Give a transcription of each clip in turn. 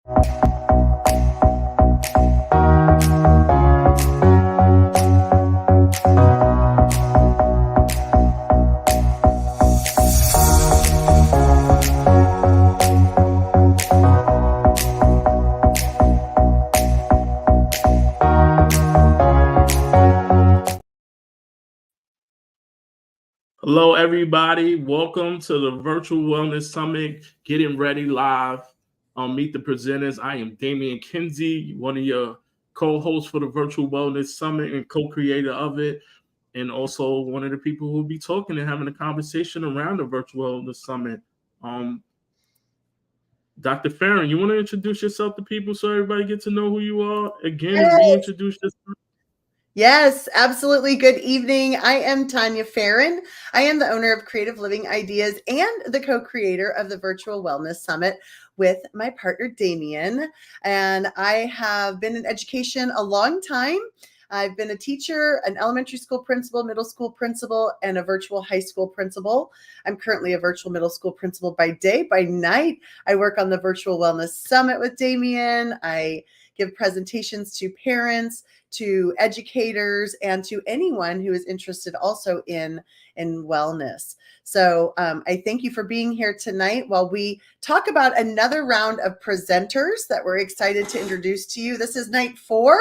Hello, everybody. Welcome to the Virtual Wellness Summit, Getting Ready Live. Meet the presenters. I am Damian Kinsey, one of your co-hosts for the Virtual Wellness Summit and co-creator of it, and also one of the people who will be talking and having a conversation around the Virtual Wellness Summit. Dr. Farron, you want to introduce yourself to people so everybody get to know who you are? Again, reintroduce yourself. Yes, absolutely. Good evening. I am Tanya Farron. I am the owner of Creative Living Ideas and the co-creator of the Virtual Wellness Summit with my partner, Damian. And I have been in education a long time. I've been a teacher, an elementary school principal, middle school principal, and a virtual high school principal. I'm currently a virtual middle school principal by day. By night, I work on the Virtual Wellness Summit with Damian. I give presentations to parents, to educators, and to anyone who is interested also in wellness. So I thank you for being here tonight while we talk about another round of presenters that we're excited to introduce to you. This is night 4,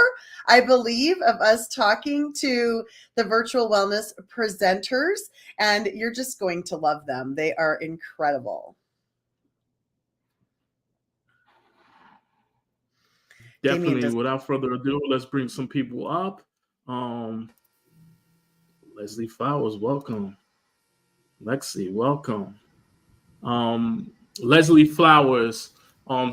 I believe, of us talking to the Virtual Wellness presenters, and you're just going to love them. They are incredible. Definitely. Without further ado, let's bring some people up. Leslie Flowers, welcome. Lexi, welcome. Leslie Flowers,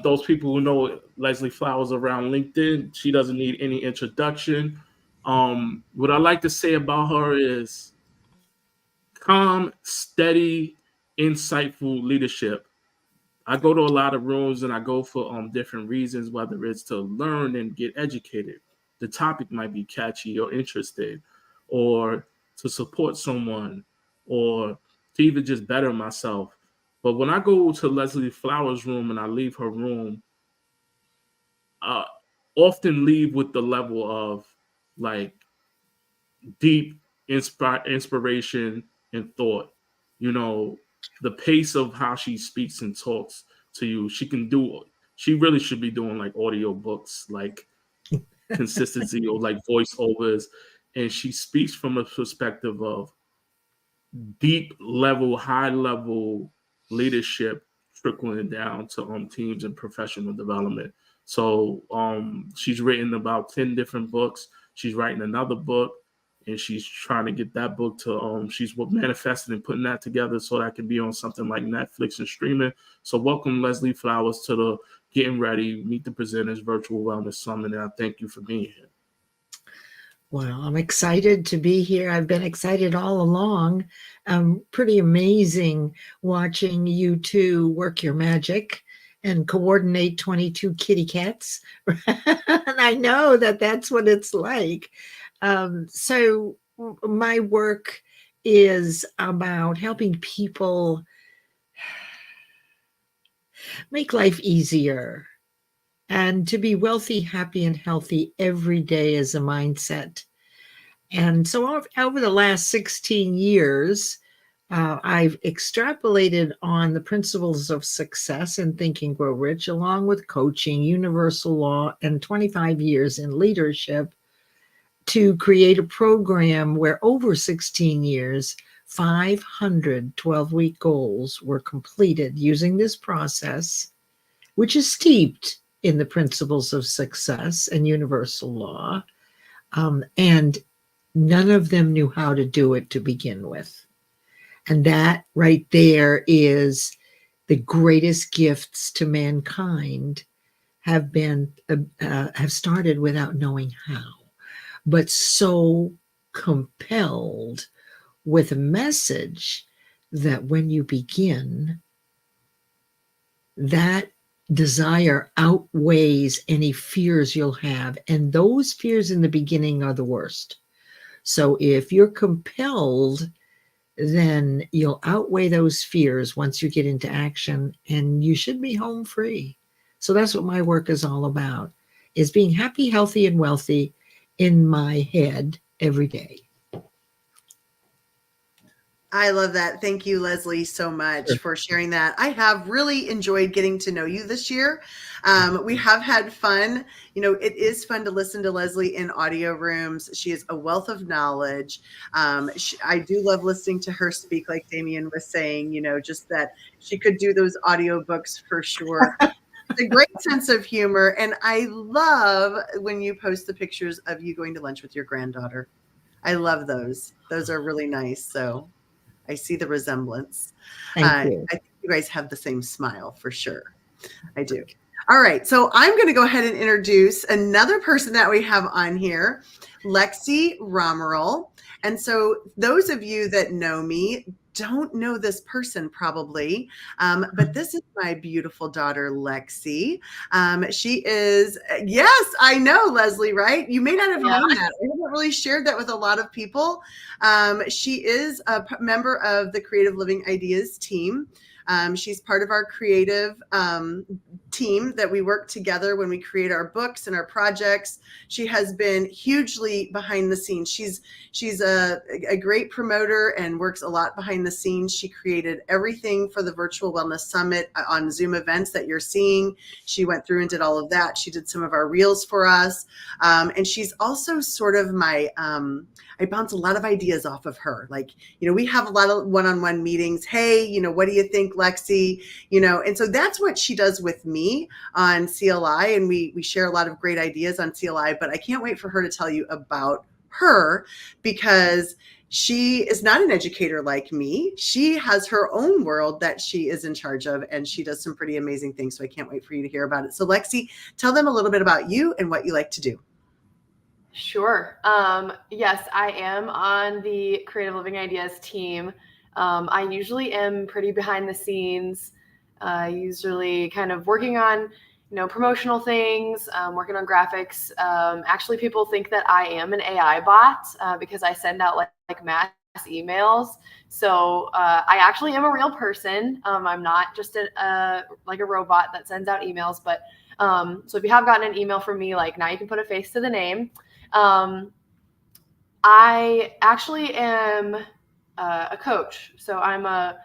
those people who know Leslie Flowers around LinkedIn, she doesn't need any introduction. What I like to say about her is calm, steady, insightful leadership. I go to a lot of rooms and I go for different reasons, whether it's to learn and get educated. The topic might be catchy or interesting, or to support someone, or to even just better myself. But when I go to Leslie Flowers' room and I leave her room, I often leave with the level of like deep inspiration and thought. You know, the pace of how she speaks and talks to you, she really should be doing like audio books, like consistency or like voiceovers. And she speaks from a perspective of deep level, high level leadership trickling down to teams and professional development. So she's written about 10 different books. She's writing another book, and she's trying to get that book to she's manifesting and putting that together so that can be on something like Netflix and streaming. So welcome Leslie Flowers to the Getting Ready, Meet the Presenters Virtual Wellness Summit, and I thank you for being here. Well, I'm excited to be here. I've been excited all along. Pretty amazing watching you two work your magic and coordinate 22 kitty cats. And I know that that's what it's like. So my work is about helping people make life easier. And to be wealthy, happy, and healthy every day is a mindset. And so over the last 16 years, I've extrapolated on the principles of success in Think and Grow Rich, along with coaching, universal law, and 25 years in leadership to create a program where over 16 years, 500 12-week goals were completed using this process, which is steeped in the principles of success and universal law. And none of them knew how to do it to begin with. And that right there is the greatest gifts to mankind have started without knowing how, but so compelled with a message that when you begin, that desire outweighs any fears you'll have. And those fears in the beginning are the worst. So if you're compelled, then you'll outweigh those fears once you get into action, and you should be home free. So that's what my work is all about, is being happy, healthy, and wealthy in my head every day. I love that. Thank you, Leslie, so much for sharing that. I have really enjoyed getting to know you this year. We have had fun. It is fun to listen to Leslie in audio rooms. She is a wealth of knowledge. I do love listening to her speak, like Damien was saying, just that she could do those audio books for sure. It's a great sense of humor. And I love when you post the pictures of you going to lunch with your granddaughter. I love those. Those are really nice. So I see the resemblance. Thank you. I think you guys have the same smile for sure. I do. All right. So I'm going to go ahead and introduce another person that we have on here, Lexi Romerl. And so those of you that know me don't know this person probably, but this is my beautiful daughter, Lexi. She is, yes, I know, Leslie, right? You may not have known that. I haven't really shared that with a lot of people. She is a member of the Creative Living Ideas team. She's part of our creative team that we work together when we create our books and our projects. She has been hugely behind the scenes. She's a great promoter and works a lot behind the scenes. She created everything for the Virtual Wellness Summit on Zoom events that you're seeing. She went through and did all of that. She did some of our reels for us. And she's also sort of my, I bounce a lot of ideas off of her. Like, we have a lot of one-on-one meetings. Hey, what do you think, Lexi? And so that's what she does with me on CLI. And we share a lot of great ideas on CLI, but I can't wait for her to tell you about her, because she is not an educator like me. She has her own world that she is in charge of, and she does some pretty amazing things. So I can't wait for you to hear about it. So Lexi, tell them a little bit about you and what you like to do. Sure. Yes, I am on the Creative Living Ideas team. I usually am pretty behind the scenes, usually kind of working on, promotional things, working on graphics. Actually, people think that I am an AI bot because I send out like mass emails. So I actually am a real person. I'm not just like a robot that sends out emails. But so if you have gotten an email from me, like, now you can put a face to the name. I actually am a coach. So I'm a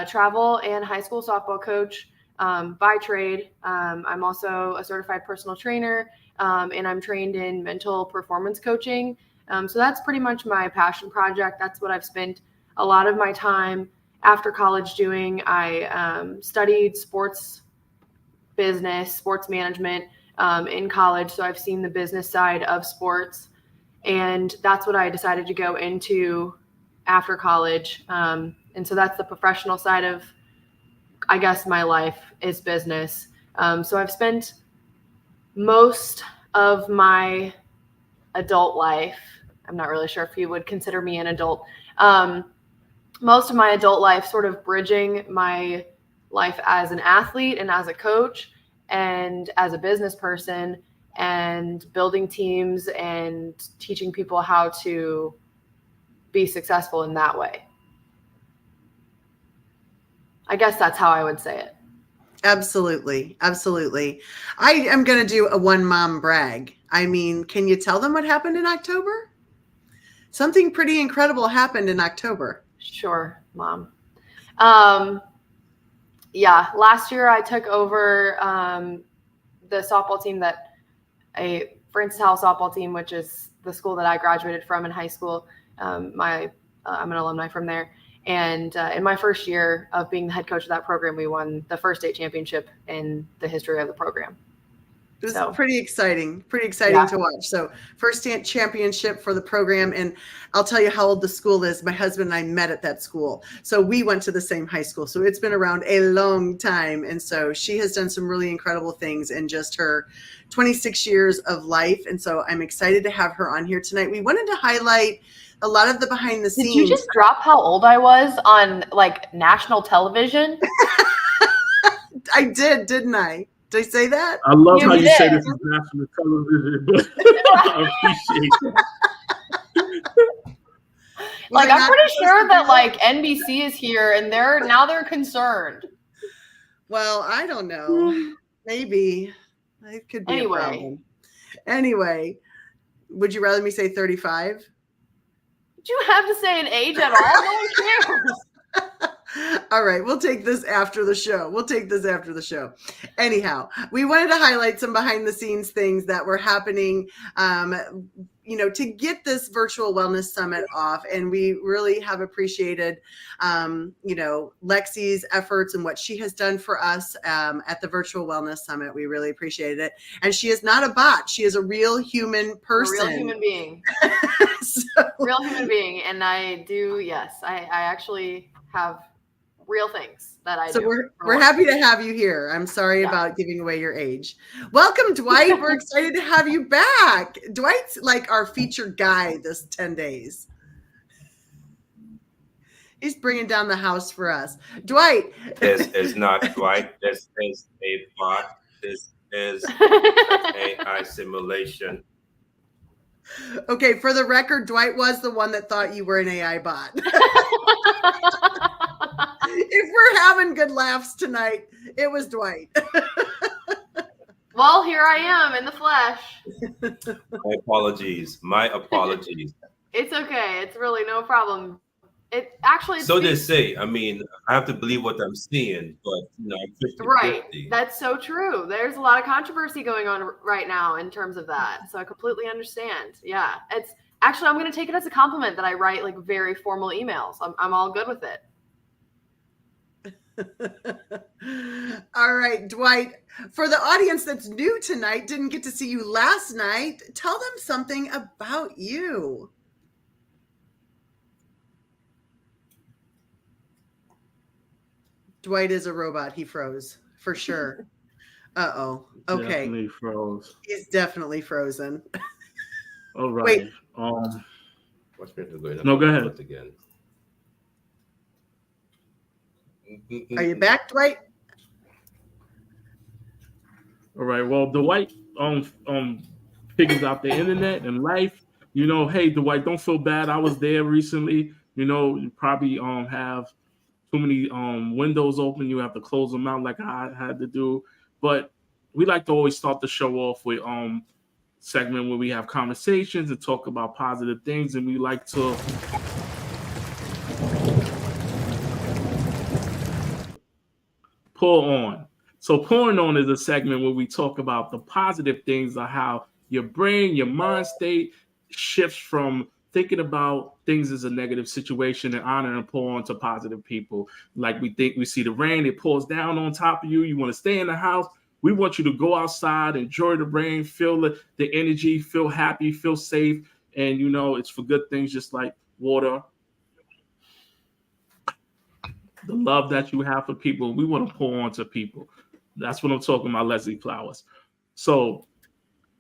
travel and high school softball coach by trade. I'm also a certified personal trainer, and I'm trained in mental performance coaching. So that's pretty much my passion project. That's what I've spent a lot of my time after college doing. I studied sports business, sports management in college. So I've seen the business side of sports, and that's what I decided to go into after college. And so that's the professional side of, I guess, my life is business. So I've spent most of my adult life, I'm not really sure if you would consider me an adult, most of my adult life sort of bridging my life as an athlete and as a coach and as a business person, and building teams and teaching people how to be successful in that way. I guess that's how I would say it. Absolutely. Absolutely. I am going to do a one mom brag. I mean, can you tell them what happened in October? Something pretty incredible happened in October. Sure, Mom. Yeah, last year I took over the softball team Francis Howell softball team, which is the school that I graduated from in high school. I'm an alumni from there. And in my first year of being the head coach of that program, we won the first state championship in the history of the program. It was pretty exciting to watch. So first championship for the program. And I'll tell you how old the school is. My husband and I met at that school. So we went to the same high school. So it's been around a long time. And so she has done some really incredible things in just her 26 years of life. And so I'm excited to have her on here tonight. We wanted to highlight a lot of the behind the scenes. Did you just drop how old I was on like national television? I did, didn't I? Did I say that? I love how you say this is national television, but I appreciate that. Like, I'm pretty sure that like NBC is here and they're concerned. Well, I don't know. Maybe. It could be a Anyway. problem. Anyway, would you rather me say 35? Did you have to say an age at all? No one cares. All right, we'll take this after the show. Anyhow, we wanted to highlight some behind the scenes things that were happening, to get this virtual wellness summit off. And we really have appreciated, Lexi's efforts and what she has done for us at the virtual wellness summit. We really appreciated it. And she is not a bot. She is a real human person. A real human being. Real human being. And I do, yes, I actually have real things that I do. So we're happy to have you here. I'm sorry about giving away your age. Welcome, Dwight. We're excited to have you back. Dwight's like our featured guy this 10 days. He's bringing down the house for us. Dwight. This is not Dwight. This is a bot. This is an AI simulation. Okay, for the record, Dwight was the one that thought you were an AI bot. If we're having good laughs tonight, it was Dwight. Well, here I am in the flesh. My apologies. It's okay. It's really no problem. It actually. So they say. I mean, I have to believe what I'm seeing, but I'm 50, right. 50. That's so true. There's a lot of controversy going on right now in terms of that. So I completely understand. Yeah, it's actually. I'm going to take it as a compliment that I write like very formal emails. I'm all good with it. All right, Dwight, for the audience that's new tonight, didn't get to see you last night, tell them something about you. Dwight is a robot. He froze for sure. Uh-oh. Okay. Definitely froze. He's definitely frozen. All right. Wait. No, go ahead. Again. Are you back, Dwight? All right. Well, Dwight figures out the internet and life. Hey, Dwight, don't feel bad. I was there recently. You probably have too many windows open. You have to close them out like I had to do. But we like to always start the show off with segment where we have conversations and talk about positive things, and we like to pour on. So pouring on is a segment where we talk about the positive things of how your brain, your mind state shifts from thinking about things as a negative situation and honor and pour on to positive people. Like we see the rain, it pours down on top of you. You want to stay in the house. We want you to go outside, enjoy the rain, feel the energy, feel happy, feel safe. And, it's for good things just like water. The love that you have for people, we want to pour on to people. That's what I'm talking about, Leslie Flowers. So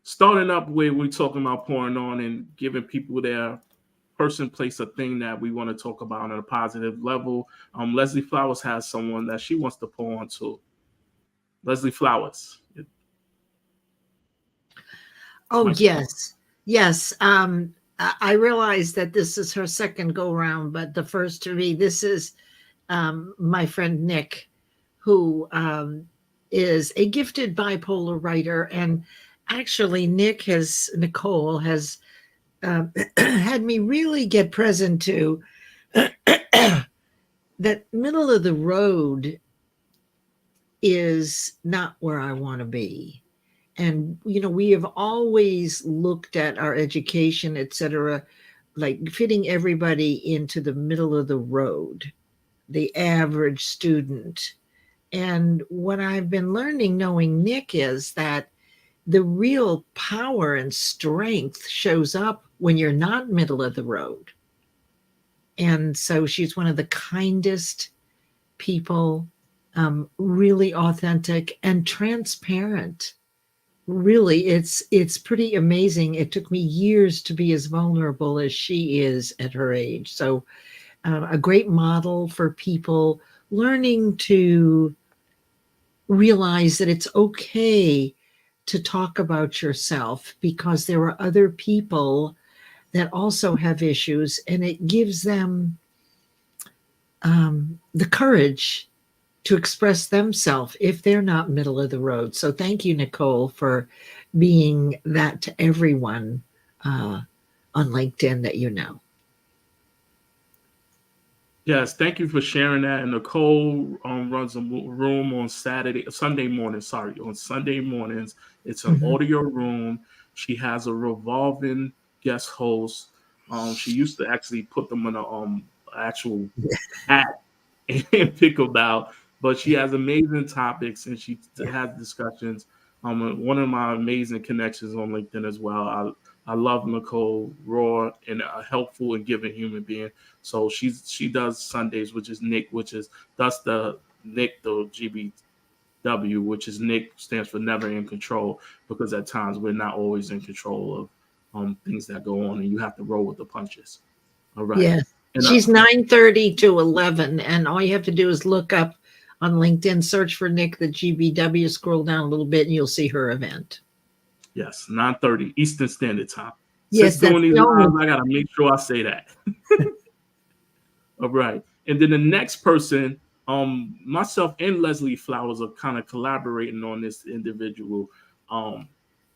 starting up where we're talking about pouring on and giving people their person, place, or thing that we want to talk about on a positive level. Leslie Flowers has someone that she wants to pour on to. Leslie Flowers. Oh, yes. Yes. I realize that this is her second go round, but the first to me, this is my friend Nick, who is a gifted bipolar writer. And actually, Nicole has had me really get present to that middle of the road is not where I want to be. And, we have always looked at our education, et cetera, like fitting everybody into the middle of the road, the average student. And what I've been learning, knowing Nick, is that the real power and strength shows up when you're not middle of the road. And so she's one of the kindest people, really authentic and transparent. Really, it's pretty amazing. It took me years to be as vulnerable as she is at her age. So a great model for people learning to realize that it's okay to talk about yourself because there are other people that also have issues, and it gives them the courage to express themselves if they're not middle of the road. So thank you, Nicole, for being that to everyone on LinkedIn that you know. Yes, thank you for sharing that. And Nicole runs a room on Sunday morning. Sorry, on Sunday mornings. It's an Mhm. audio room. She has a revolving guest host. She used to actually put them in a actual hat and pick about. But she has amazing topics and she has discussions. One of my amazing connections on LinkedIn as well. I love Nicole, raw and a helpful and giving human being. So she does Sundays, which is Nick, which is that's the Nick the GBW, which is Nick stands for never in control, because at times we're not always in control of things that go on, and you have to roll with the punches. All right, Yes. and She's 9:30 to 11, and all you have to do is look up on LinkedIn, search for Nick the GBW, scroll down a little bit, and you'll see her event. yes, 9:30 Eastern Standard Time. Since Yes, doing that's these the only. lives, I gotta make sure I say that. All right. And then the next person, myself and Leslie Flowers are kind of collaborating on this individual, um,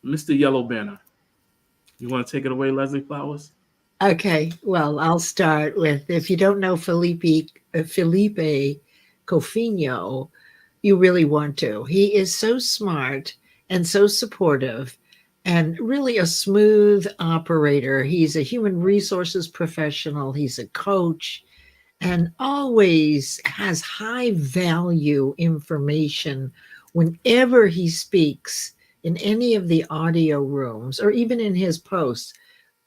Mr. Yellow Banner. You want to take it away, Leslie Flowers? Okay, well, I'll start with, if you don't know Felipe Cofino, you really want to. He is so smart and so supportive and really a smooth operator. He's a human resources professional, he's a coach, and always has high value information whenever he speaks in any of the audio rooms or even in his posts,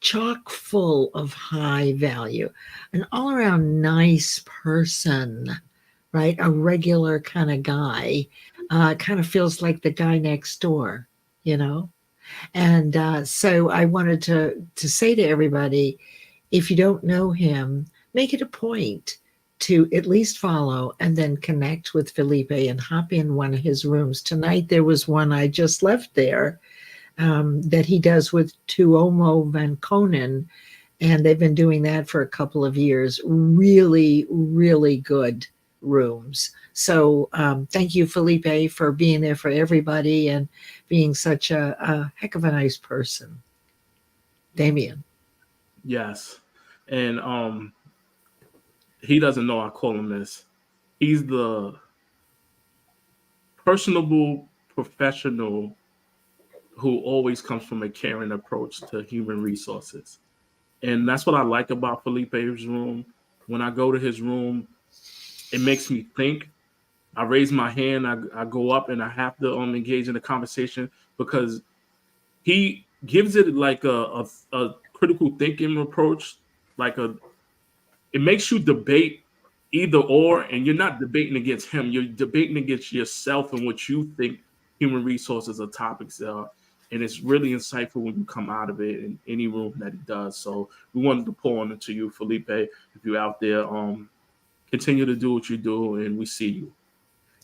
chock full of high value, an all around nice person, right? A regular kind of guy, kind of feels like the guy next door, you know? And so I wanted to say to everybody, if you don't know him, make it a point to at least follow and then connect with Felipe and hop in one of his rooms. Tonight there was one I just left there that he does with Tuomo Van Konen, and they've been doing that for a couple of years. Really, really good rooms. So thank you, Felipe, for being there for everybody and being such a heck of a nice person. Damien. Yes. And he doesn't know I call him this. He's the personable professional who always comes from a caring approach to human resources. And that's what I like about Felipe's room. When I go to his room, it makes me think. I raise my hand, I go up, and I have to engage in the conversation, because he gives it like a critical thinking approach. Like it makes you debate either or, and you're not debating against him. You're debating against yourself and what you think human resources or topics are. And it's really insightful when you come out of it in any room that he does. So we wanted to pour on it to you, Felipe. If you're out there, continue to do what you do, and we see you.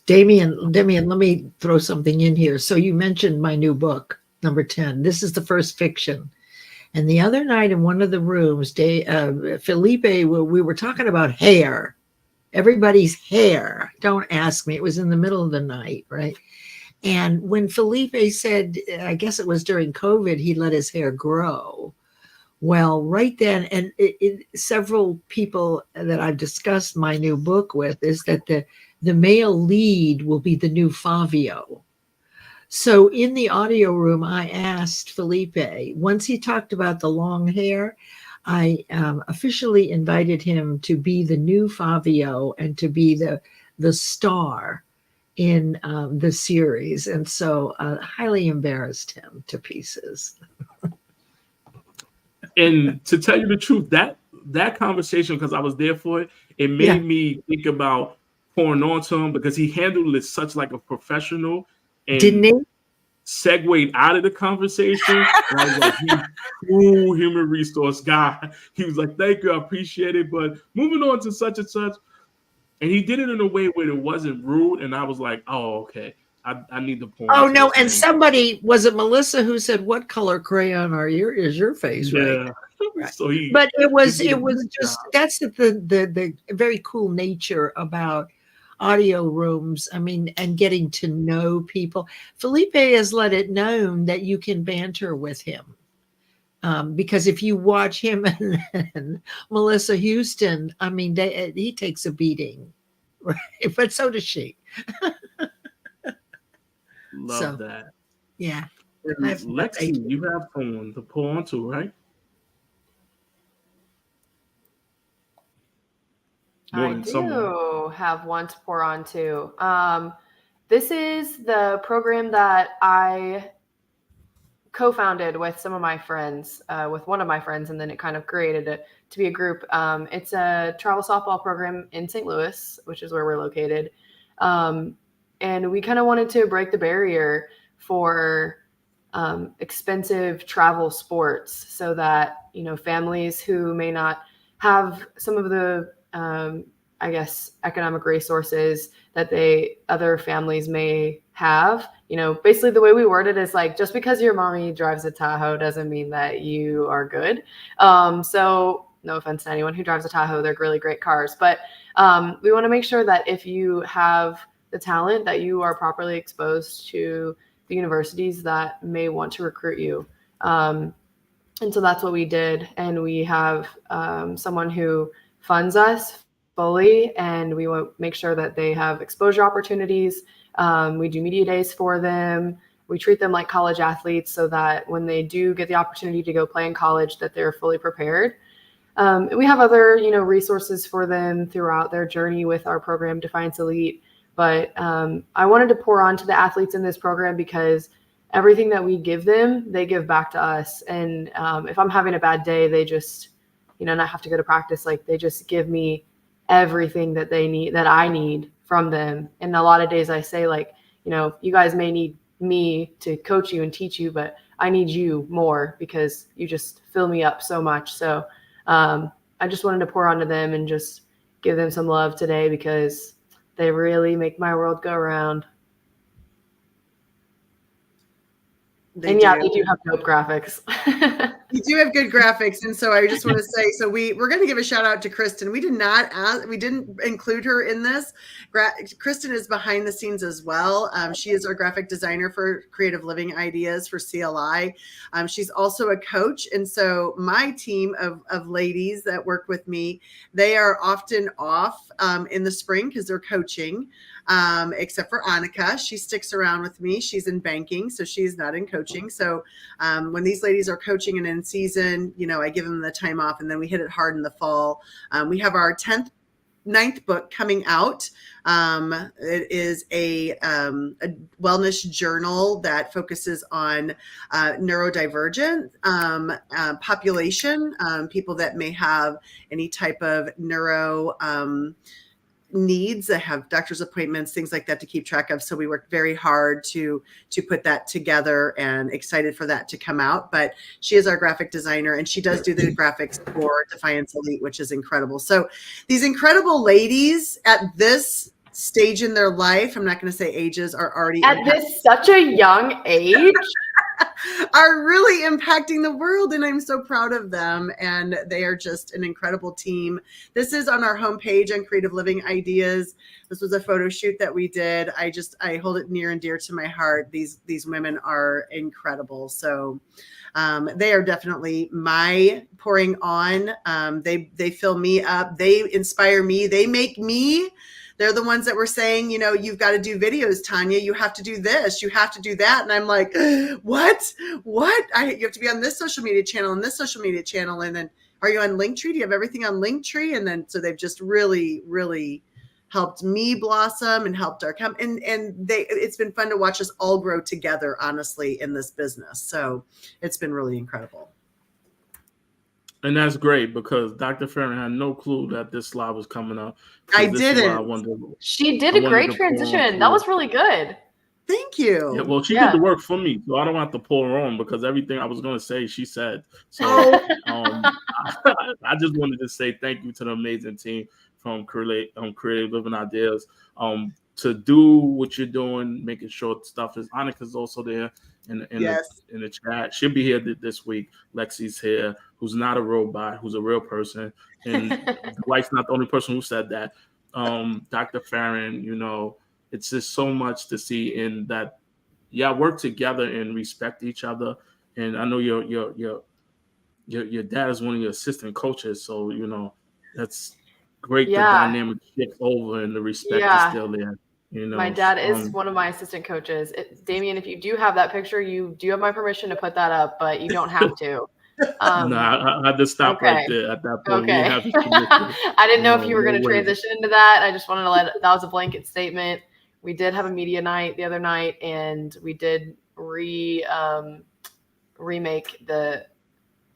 Damien, let me throw something in here. So you mentioned my new book, number 10. This is the first fiction. And the other night in one of the rooms, Felipe, we were talking about hair, everybody's hair. Don't ask me. It was in the middle of the night, right? And when Felipe said, I guess it was during COVID, he let his hair grow. Well, right then, and several people that I've discussed my new book with is that the male lead will be the new Fabio. So in the audio room, I asked Felipe, once he talked about the long hair, I officially invited him to be the new Fabio and to be the star in the series. And so highly embarrassed him to pieces. And to tell you the truth, that conversation, because I was there for it, it Yeah. made me think about pouring on to him, because he handled it such like a professional Didn't and he? segued out of the conversation. And I was like, he's true human resource guy. He was like, thank you, I appreciate it. But moving on to such and such. And he did it in a way where it wasn't rude. And I was like, oh, okay. I need to pour Oh into no! this And man. somebody, was it Melissa, who said, "What color crayon is your face?" Right. Yeah. Right. So But he did a it was good job. just, that's the very cool nature about audio rooms. I mean, and getting to know people. Felipe has let it known that you can banter with him. Because if you watch him and Melissa Houston, I mean, he takes a beating, right? But so does she. Love So, that. yeah. I And have no Lexi, patience. you have someone to pull onto, right? More I than someone. do have one to pour on to. This is the program that I co-founded with some of my friends, with one of my friends, and then it kind of created it to be a group. It's a travel softball program in St. Louis, which is where we're located. And we kind of wanted to break the barrier for expensive travel sports so that, families who may not have some of the, I guess, economic resources that other families may have, basically the way we word it is like, just because your mommy drives a Tahoe doesn't mean that you are good. So no offense to anyone who drives a Tahoe, they're really great cars, but we want to make sure that if you have the talent, that you are properly exposed to the universities that may want to recruit you. And so that's what we did. And we have someone who funds us fully, and we want to make sure that they have exposure opportunities. We do media days for them. We treat them like college athletes so that when they do get the opportunity to go play in college, that they're fully prepared. And we have other, resources for them throughout their journey with our program, Defiance Elite. But I wanted to pour on to the athletes in this program because everything that we give them, they give back to us. And if I'm having a bad day, they just, not have to go to practice. Like, they just give me everything that they need, that I need from them. And a lot of days I say, like, you guys may need me to coach you and teach you, but I need you more because you just fill me up so much. So I just wanted to pour onto them and just give them some love today because they really make my world go round. They do have dope graphics. You do have good graphics, and so I just want to say, so we're going to give a shout out to Kristen. We didn't include her in this. Kristen is behind the scenes as well. She is our graphic designer for Creative Living Ideas for CLI. She's also a coach, and so my team of ladies that work with me, they are often off in the spring because they're coaching. Except for Annika, she sticks around with me. She's in banking, so she's not in coaching. So when these ladies are coaching and in season, I give them the time off, and then we hit it hard in the fall. We have our 9th book coming out. It is a wellness journal that focuses on neurodivergent population, people that may have any type of neuro needs that have doctor's appointments, things like that to keep track of. So we worked very hard to put that together, and excited for that to come out. But she is our graphic designer, and she does do the graphics for Defiance Elite, which is incredible. So these incredible ladies at this stage in their life, I'm not going to say ages, are already at this such a young age are really impacting the world, and I'm so proud of them. And they are just an incredible team. This is on our homepage on Creative Living Ideas. This was a photo shoot that we did. I hold it near and dear to my heart. These women are incredible. So they are definitely my pouring on. They fill me up. They inspire me. They make me. They're the ones that were saying, you've got to do videos, Tanya. You have to do this. You have to do that. And I'm like, what? You have to be on this social media channel and this social media channel. And then, are you on Linktree? Do you have everything on Linktree? And then, so they've just really, really helped me blossom and helped our company. And it's been fun to watch us all grow together, honestly, in this business. So it's been really incredible. And that's great because Dr. Farron had no clue that this slide was coming up. I didn't. She did a great transition. That was really good. Thank you. Yeah, well, she did the work for me, so I don't have to pull her on because everything I was going to say, she said. So I just wanted to say thank you to the amazing team from Creative Living Ideas to do what you're doing, making sure stuff is. Annika's also there in the chat. She'll be here this week. Lexi's here, who's not a robot, who's a real person. And Dwight's not the only person who said that. Dr. Farron, it's just so much to see in that. Yeah, work together and respect each other. And I know your dad is one of your assistant coaches, so that's great. The Yeah. dynamic shift over and the respect is Yeah. still there. My dad is one of my assistant coaches. Damien, if you do have that picture, you do have my permission to put that up, but you don't have to. No, I had to stop right there at that point. Okay. We have his permission. I didn't know if you were going to way. transition into that. I just wanted to that was a blanket statement. We did have a media night the other night, and we did remake the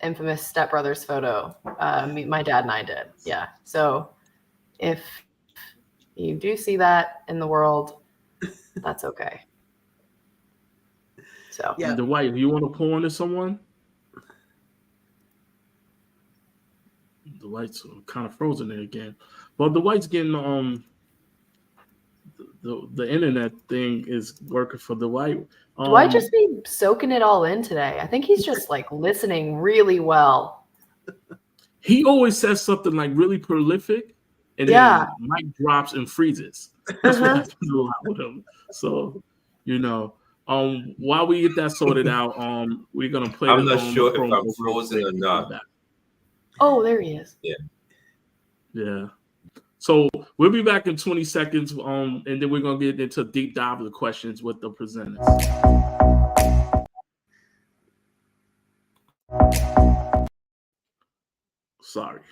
infamous Step Brothers photo. My dad and I did. Yeah. So if you do see that in the world, that's okay. So Yeah. Dwight, you want to pull into someone? Dwight's kind of frozen there again. Well, Dwight's getting the internet thing is working for Dwight. Dwight just be soaking it all in today. I think he's just like listening really well. He always says something like really prolific, and then mic drops and freezes. That's what happens a lot with him. So, while we get that sorted out, we're gonna play. I'm not sure if I'm frozen or not. Oh, there he is. Yeah. So we'll be back in 20 seconds, and then we're gonna get into a deep dive of the questions with the presenters. Sorry.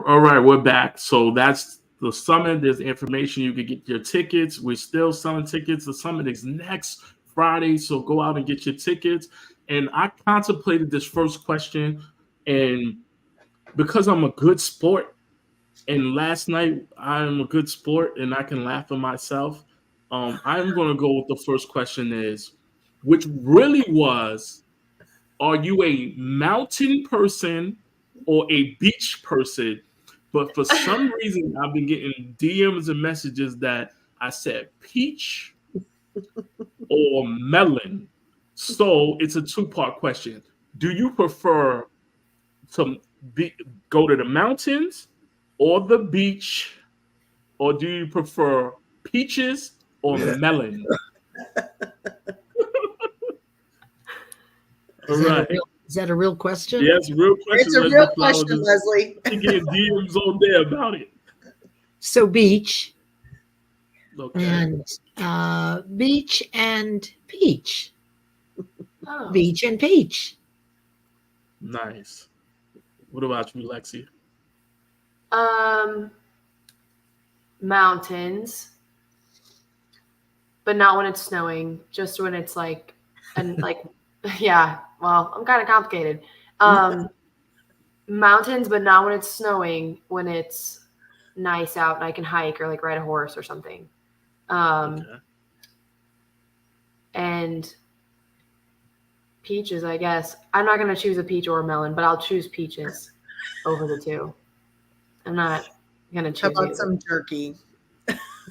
All right, we're back. So that's the summit. There's information. You can get your tickets. We're still selling tickets. The summit is next Friday, so go out and get your tickets. And I contemplated this first question, and because I'm a good sport, and last night I'm a good sport, and I can laugh at myself, I'm going to go with the first question which really was, are you a mountain person or a beach person? But for some reason, I've been getting DMs and messages that I said peach or melon. So it's a two-part question. Do you prefer to go to the mountains or the beach, or do you prefer peaches or melon? All right. Is that a real question? Yes, real question. It's a real question, Leslie. Getting DMs on there about it. So beach. Okay. And beach and peach. Oh. Beach and peach. Nice. What about you, Lexi? Mountains, but not when it's snowing. Just when it's yeah. Well, I'm kind of complicated. Mountains, but not when it's snowing. When it's nice out and I can hike or ride a horse or something. Okay. And peaches, I guess. I'm not going to choose a peach or a melon, but I'll choose peaches over the two. I'm not going to choose. How about some jerky?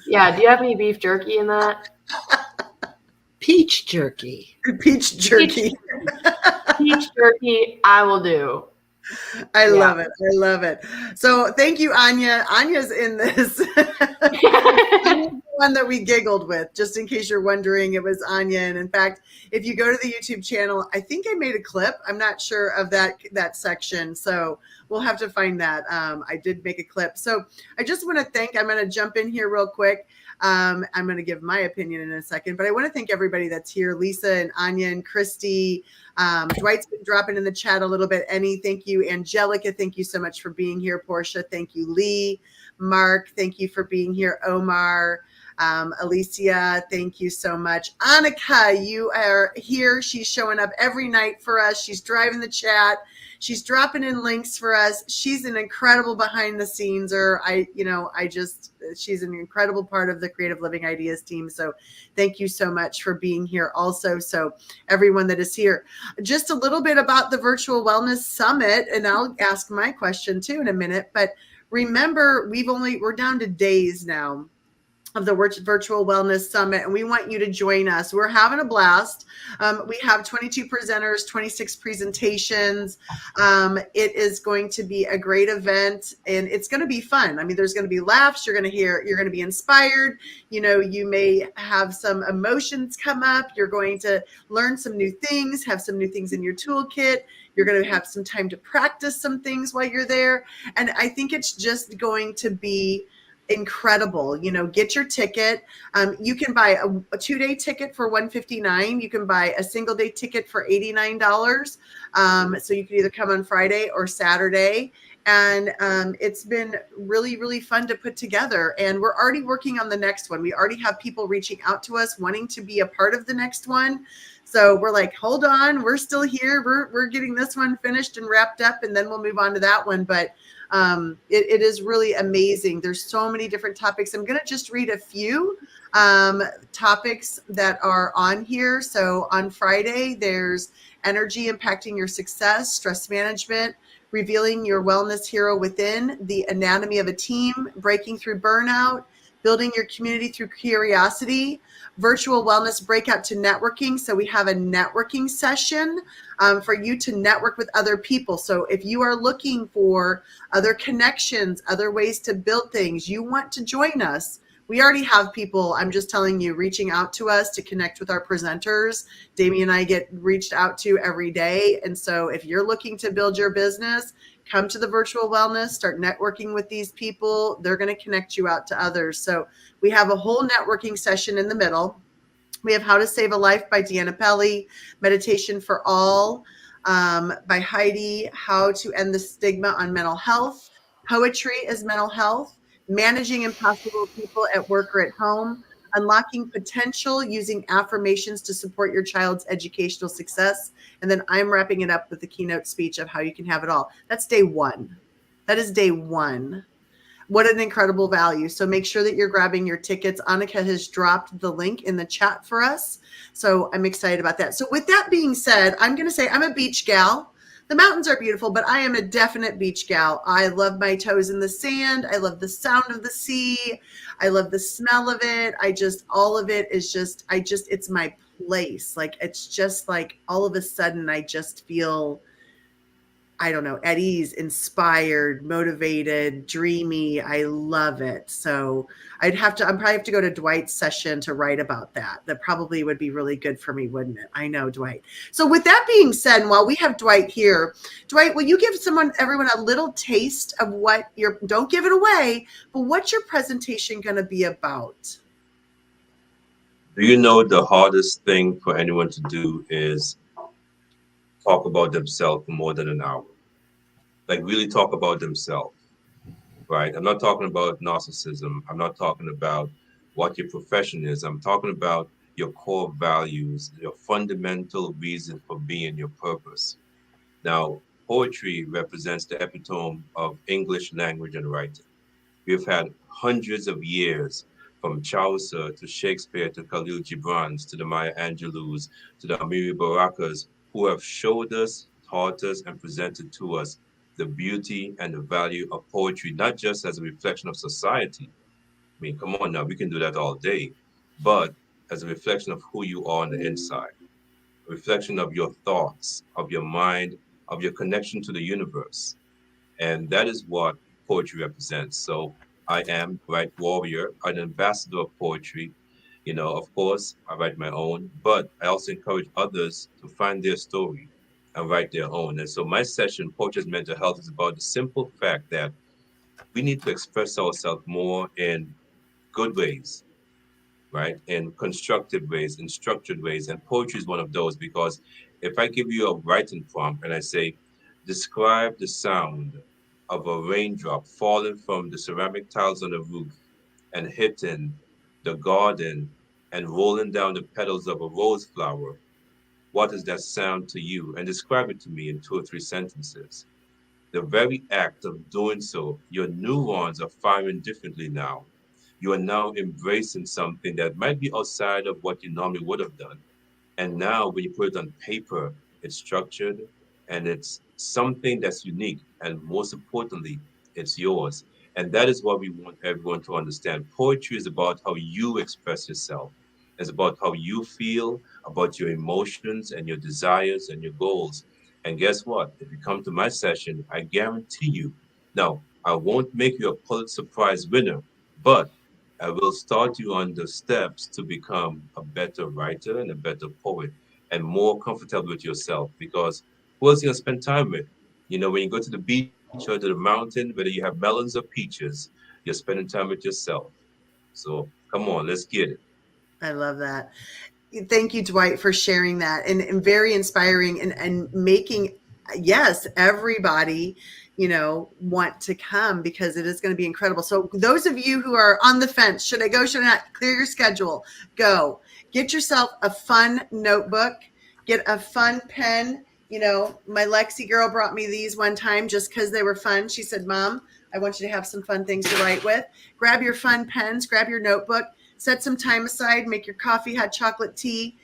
Yeah. Do you have any beef jerky in that? Peach jerky. Peach jerky. Peach jerky, I will do. I love it. I love it. So thank you, Anya. Anya's in this. One that we giggled with, just in case you're wondering, it was Anya. And in fact, if you go to the YouTube channel, I think I made a clip. I'm not sure of that section. So We'll have to find that. I did make a clip. So I just want to thank, I'm going to jump in here real quick. I'm going to give my opinion in a second, but I want to thank everybody that's here. Lisa and Anya and Christy. Dwight's been dropping in the chat a little bit. Annie, thank you. Angelica, thank you so much for being here. Portia, thank you. Lee, Mark, thank you for being here. Omar, Alicia, thank you so much. Annika, you are here. She's showing up every night for us. She's driving the chat. She's dropping in links for us. She's an incredible behind the scenes, she's an incredible part of the Creative Living Ideas team. So thank you so much for being here also. So everyone that is here, just a little bit about the Virtual Wellness Summit, and I'll ask my question too in a minute, but remember, we're down to days now of the Virtual Wellness Summit, and we want you to join us. We're having a blast. We have 22 presenters, 26 presentations. It is going to be a great event, and it's going to be fun. I mean, there's going to be laughs. You're going to be inspired. You may have some emotions come up. You're going to learn some new things, have some new things in your toolkit. You're going to have some time to practice some things while you're there. And I think it's just going to be incredible. Get your ticket. You can buy a 2-day ticket for $159. You can buy a single day ticket for $89. So you can either come on Friday or Saturday. And it's been really, really fun to put together. And we're already working on the next one. We already have people reaching out to us wanting to be a part of the next one. So we're like, hold on, we're still here. We're getting this one finished and wrapped up, and then we'll move on to that one. But it is really amazing. There's so many different topics. I'm going to just read a few topics that are on here. So on Friday, there's energy impacting your success, stress management, revealing your wellness hero within, the anatomy of a team, breaking through burnout, building your community through curiosity, virtual wellness breakout to networking. So we have a networking session for you to network with other people. So if you are looking for other connections, other ways to build things, you want to join us. We already have people, I'm just telling you, reaching out to us to connect with our presenters. Damien and I get reached out to every day. And so if you're looking to build your business, come to the Virtual Wellness, start networking with these people. They're going to connect you out to others. So we have a whole networking session in the middle. We have How to Save a Life by Deanna Pelly, Meditation for All by Heidi, How to End the Stigma on Mental Health, Poetry as Mental Health, Managing Impossible People at Work or at Home, Unlocking Potential Using Affirmations to Support Your Child's Educational Success. And then I'm wrapping it up with the keynote speech of how you can have it all. That's day one. That is day one. What an incredible value. So make sure that you're grabbing your tickets. Annika has dropped the link in the chat for us. So I'm excited about that. So with that being said, I'm going to say I'm a beach gal. The mountains are beautiful, but I am a definite beach gal. I love my toes in the sand. I love the sound of the sea. I love the smell of it. All of it is just, it's my place. Like, it's just like all of a sudden I just feel, I don't know, at ease, inspired, motivated, dreamy. I love it. So I'd probably have to go to Dwight's session to write about that. That probably would be really good for me, wouldn't it? I know, Dwight. So with that being said, while we have Dwight here, Dwight, will you give everyone a little taste of don't give it away, but what's your presentation going to be about? Do you know the hardest thing for anyone to do is talk about themselves for more than an hour? Like, really talk about themselves, right? I'm not talking about narcissism. I'm not talking about what your profession is. I'm talking about your core values, your fundamental reason for being, your purpose. Now, poetry represents the epitome of English language and writing. We've had hundreds of years, from Chaucer to Shakespeare to Khalil Gibran's to the Maya Angelou's to the Amiri Barakas, who have showed us, taught us, and presented to us the beauty and the value of poetry, not just as a reflection of society. I mean, come on now, we can do that all day, but as a reflection of who you are on the inside, a reflection of your thoughts, of your mind, of your connection to the universe. And that is what poetry represents. So I am Dwight Warrior, an ambassador of poetry. Of course, I write my own, but I also encourage others to find their story, and write their own. And so my session, Portraits Mental Health, is about the simple fact that we need to express ourselves more in good ways, right? In constructive ways, in structured ways. And poetry is one of those because if I give you a writing prompt and I say, describe the sound of a raindrop falling from the ceramic tiles on the roof and hitting the garden and rolling down the petals of a rose flower, what is that sound to you? And describe it to me in 2 or 3 sentences. The very act of doing so, your neurons are firing differently now. You are now embracing something that might be outside of what you normally would have done. And now, when you put it on paper, it's structured and it's something that's unique. And most importantly, it's yours. And that is what we want everyone to understand. Poetry is about how you express yourself, it's about how you feel, about your emotions and your desires and your goals. And guess what? If you come to my session, I guarantee you, now, I won't make you a Pulitzer Prize winner, but I will start you on the steps to become a better writer and a better poet and more comfortable with yourself because who else you gonna spend time with? You know, when you go to the beach or to the mountain, whether you have melons or peaches, you're spending time with yourself. So come on, let's get it. I love that. Thank you, Dwight, for sharing that, and very inspiring, and making, yes, everybody, want to come, because it is going to be incredible. So those of you who are on the fence, should I go, should I not, clear your schedule, go. Get yourself a fun notebook, get a fun pen. My Lexi girl brought me these one time just because they were fun. She said, Mom, I want you to have some fun things to write with. Grab your fun pens, grab your notebook, set some time aside, make your coffee, hot chocolate tea,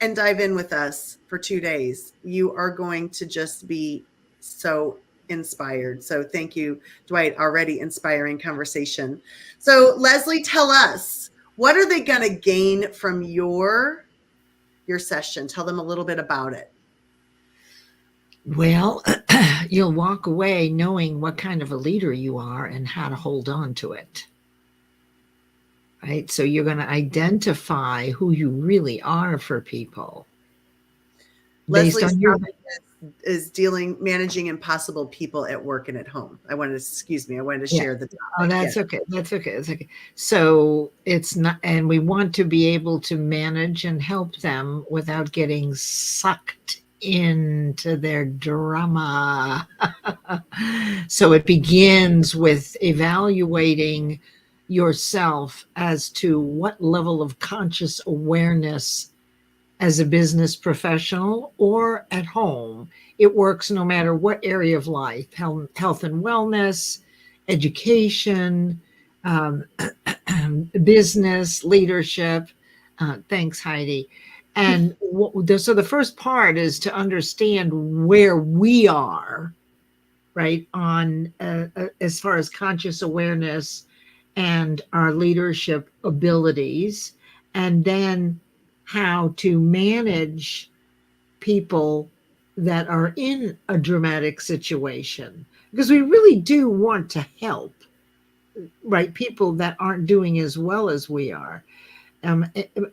and dive in with us for 2 days. You are going to just be so inspired. So thank you, Dwight. Already inspiring conversation. So Leslie, tell us, what are they going to gain from your session? Tell them a little bit about it. Well, you'll walk away knowing what kind of a leader you are and how to hold on to it. Right? So you're going to identify who you really are for people. Leslie's based on your is managing impossible people at work and at home. I wanted to share the topic. Oh, that's okay. That's okay. So it's not, and we want to be able to manage and help them without getting sucked into their drama. So it begins with evaluating yourself as to what level of conscious awareness as a business professional or at home. It works no matter what area of life, health and wellness, education, business, leadership. Thanks, Heidi. And so the first part is to understand where we are, right, on as far as conscious awareness and our leadership abilities, and then how to manage people that are in a dramatic situation, because we really do want to help, right, people that aren't doing as well as we are.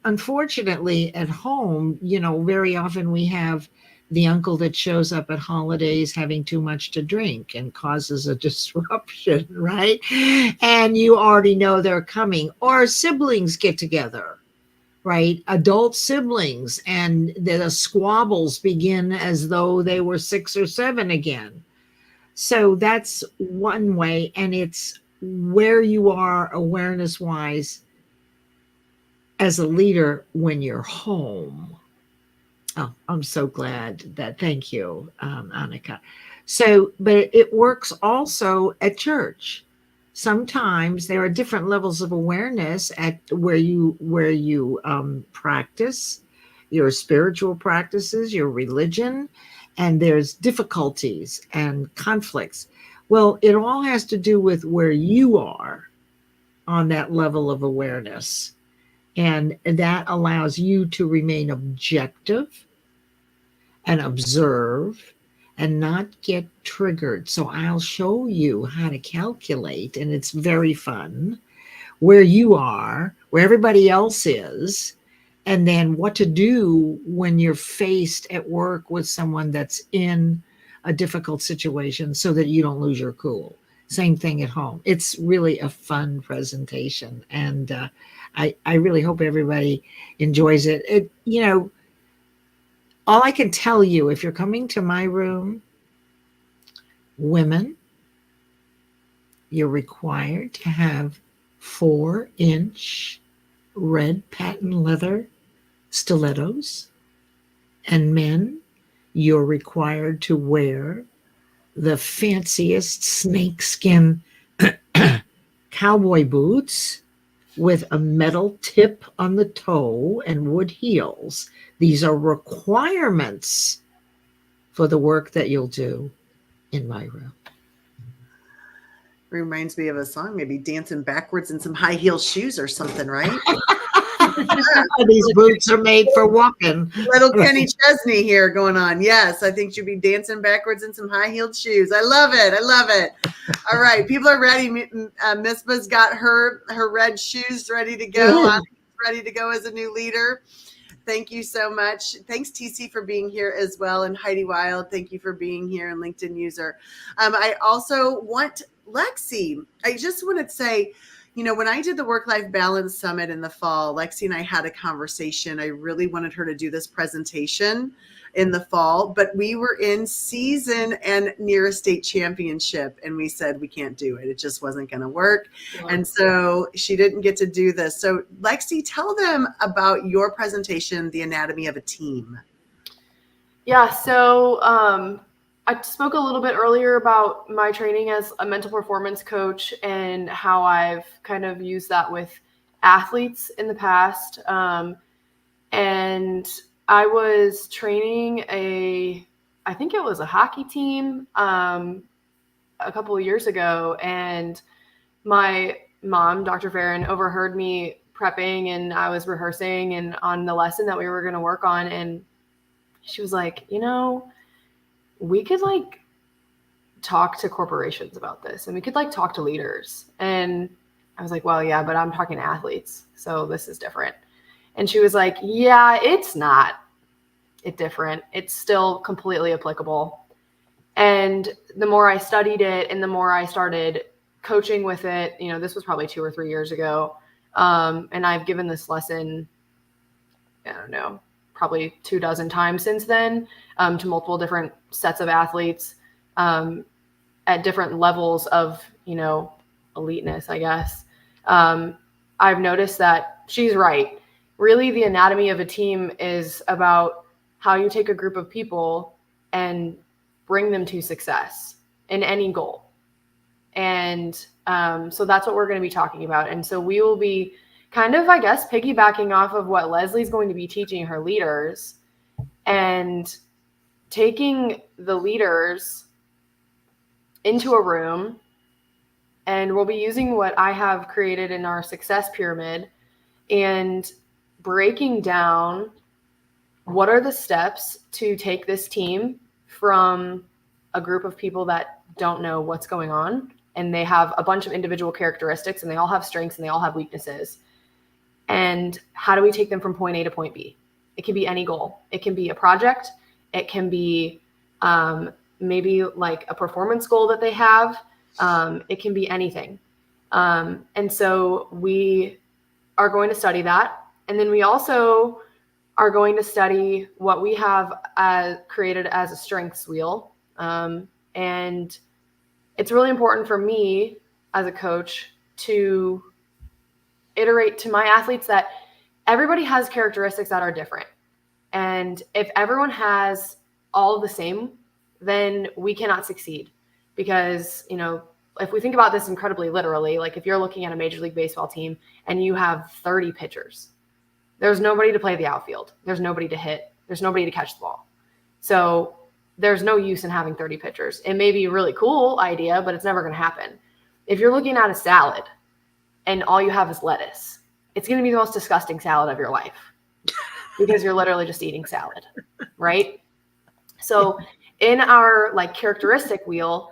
Unfortunately, at home, very often we have the uncle that shows up at holidays having too much to drink and causes a disruption, right? And you already know they're coming. Or siblings get together, right? Adult siblings, and the squabbles begin as though they were 6 or 7 again. So that's one way, and it's where you are awareness-wise as a leader when you're home. Oh, I'm so glad that, thank you, Annika. So, but it works also at church. Sometimes there are different levels of awareness at where you practice your spiritual practices, your religion, and there's difficulties and conflicts. Well, it all has to do with where you are on that level of awareness. And that allows you to remain objective and observe and not get triggered. So I'll show you how to calculate, and it's very fun, where you are, where everybody else is, and then what to do when you're faced at work with someone that's in a difficult situation so that you don't lose your cool. Same thing at home. It's really a fun presentation, and I really hope everybody enjoys it. All I can tell you, if you're coming to my room, women, you're required to have 4-inch red patent leather stilettos, and men, you're required to wear the fanciest snakeskin cowboy boots with a metal tip on the toe and wood heels. These are requirements for the work that you'll do in my room. Reminds me of a song, maybe dancing backwards in some high heel shoes or something, right? These boots are made for walking. Little Kenny Chesney here going on. Yes, I think you'd be dancing backwards in some high-heeled shoes. I love it. I love it. All right, people are ready. Misba's got her red shoes ready to go. I'm ready to go as a new leader. Thank you so much. Thanks, TC, for being here as well. And Heidi Wild, thank you for being here, and LinkedIn user. I also want Lexi. I just want to say, when I did the Work-Life Balance Summit in the fall, Lexi and I had a conversation. I really wanted her to do this presentation in the fall, but we were in season and near a state championship, and we said we can't do it. It just wasn't going to work. Yeah. And so she didn't get to do this. So Lexi, tell them about your presentation, The Anatomy of a Team. Yeah, so I spoke a little bit earlier about my training as a mental performance coach and how I've kind of used that with athletes in the past. And I was training I think it was a hockey team a couple of years ago. And my mom, Dr. Farron, overheard me prepping, and I was rehearsing and on the lesson that we were going to work on. And she was like, we could talk to corporations about this, and we could talk to leaders. And I was like, well, yeah, but I'm talking to athletes, so this is different. And she was like, yeah, it's not different. It's still completely applicable. And the more I studied it and the more I started coaching with it, this was probably 2 or 3 years ago. And I've given this lesson, I don't know, probably 24 times since then, to multiple different sets of athletes at different levels of, eliteness, I guess. I've noticed that she's right. Really, the anatomy of a team is about how you take a group of people and bring them to success in any goal. And so that's what we're going to be talking about. And so we will be kind of, I guess, piggybacking off of what Leslie's going to be teaching her leaders and taking the leaders into a room. And we'll be using what I have created in our success pyramid and breaking down what are the steps to take this team from a group of people that don't know what's going on, and they have a bunch of individual characteristics, and they all have strengths and they all have weaknesses. And how do we take them from point A to point B? It can be any goal. It can be a project. It can be maybe a performance goal that they have. It can be anything. And so we are going to study that. And then we also are going to study what we have created as a strengths wheel. And it's really important for me as a coach to iterate to my athletes that everybody has characteristics that are different. And if everyone has all the same, then we cannot succeed. Because, if we think about this incredibly literally, if you're looking at a Major League Baseball team and you have 30 pitchers, there's nobody to play the outfield. There's nobody to hit. There's nobody to catch the ball. So there's no use in having 30 pitchers. It may be a really cool idea, but it's never going to happen. If you're looking at a salad and all you have is lettuce, it's going to be the most disgusting salad of your life because you're literally just eating salad, right? So in our characteristic wheel,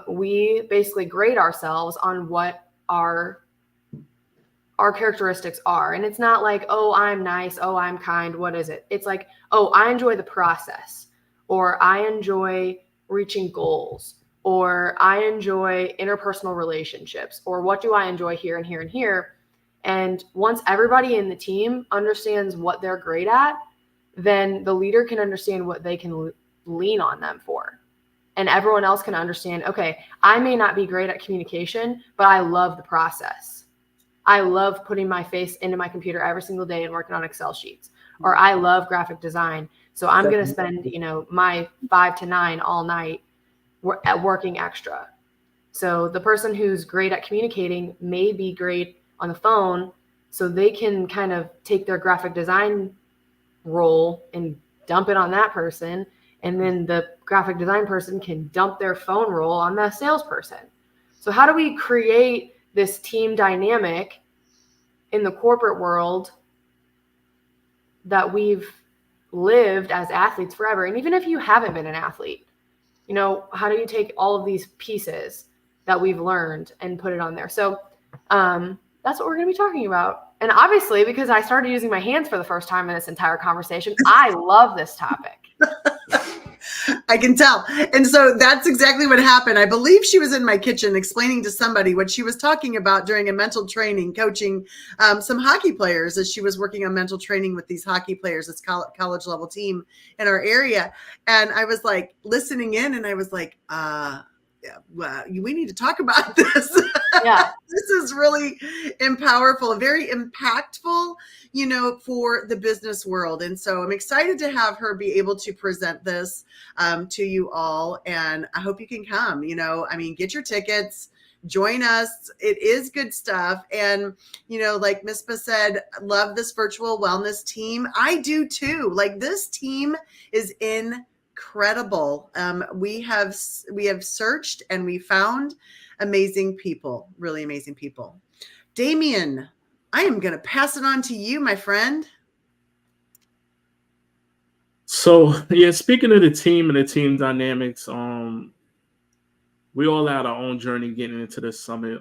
we basically grade ourselves on what our our characteristics are. And it's not like, oh, I'm nice, oh, I'm kind. What is it? It's like, oh, I enjoy the process, or I enjoy reaching goals, or I enjoy interpersonal relationships, or what do I enjoy here and here and here. And once everybody in the team understands what they're great at, then the leader can understand what they can lean on them for. And everyone else can understand, okay, I may not be great at communication, but I love the process. I love putting my face into my computer every single day and working on Excel sheets, or I love graphic design. So I'm going to spend, my 5 to 9 all night at working extra. So the person who's great at communicating may be great on the phone, so they can kind of take their graphic design role and dump it on that person. And then the graphic design person can dump their phone role on the salesperson. So how do we create this team dynamic in the corporate world that we've lived as athletes forever? And even if you haven't been an athlete, how do you take all of these pieces that we've learned and put it on there? So that's what we're going to be talking about. And obviously, because I started using my hands for the first time in this entire conversation, I love this topic. I can tell. And so that's exactly what happened. I believe she was in my kitchen explaining to somebody what she was talking about during a mental training, coaching some hockey players as she was working on mental training with these hockey players, this college level team in our area. And I was like listening in, and I was like, we need to talk about this. Yeah. This is really powerful, very impactful, for the business world. And so I'm excited to have her be able to present this to you all. And I hope you can come, get your tickets, join us. It is good stuff. And, like Mispa said, love this virtual wellness team. I do too. Like, this team is incredible. We have searched and we found amazing people, really amazing people. Damien, I am going to pass it on to you, my friend. So, yeah, speaking of the team and the team dynamics, we all had our own journey getting into this summit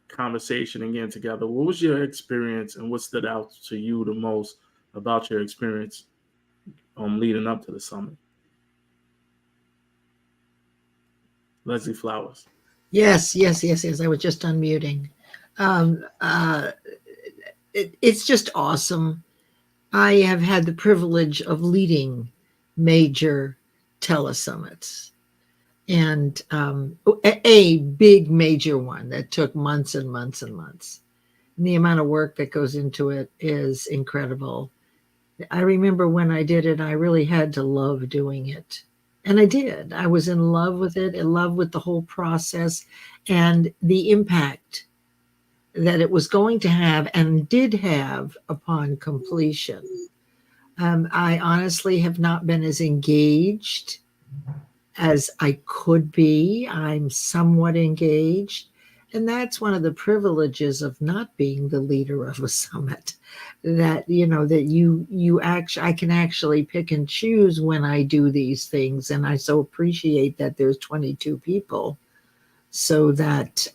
conversation and getting together. What was your experience, and what stood out to you the most about your experience leading up to the summit? Leslie Flowers. Yes. I was just unmuting. It's just awesome. I have had the privilege of leading major telesummits, and a big major one that took months and months and months. And the amount of work that goes into it is incredible. I remember when I did it, I really had to love doing it. And I did. I was in love with it, in love with the whole process and the impact that it was going to have and did have upon completion. I honestly have not been as engaged as I could be. I'm somewhat engaged. And that's one of the privileges of not being the leader of a summit, that, I can actually pick and choose when I do these things. And I so appreciate that there's 22 people so that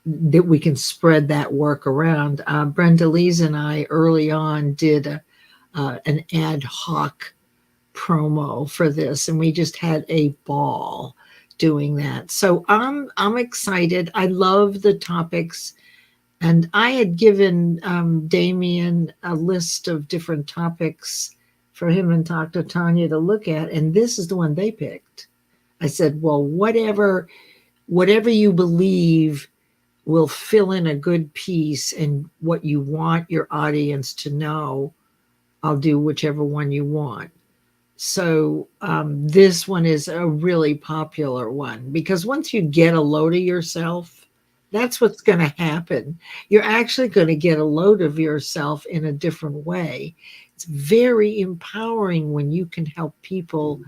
we can spread that work around. Brenda Lees and I early on did an ad hoc promo for this, and we just had a ball doing that. So I'm excited. I love the topics, and I had given Damien a list of different topics for him and Dr. Tanya to look at, and this is the one they picked. I said, well, whatever you believe will fill in a good piece and what you want your audience to know, I'll do whichever one you want. So this one is a really popular one, because once you get a load of yourself, that's what's going to happen. You're actually going to get a load of yourself in a different way. It's very empowering when you can help people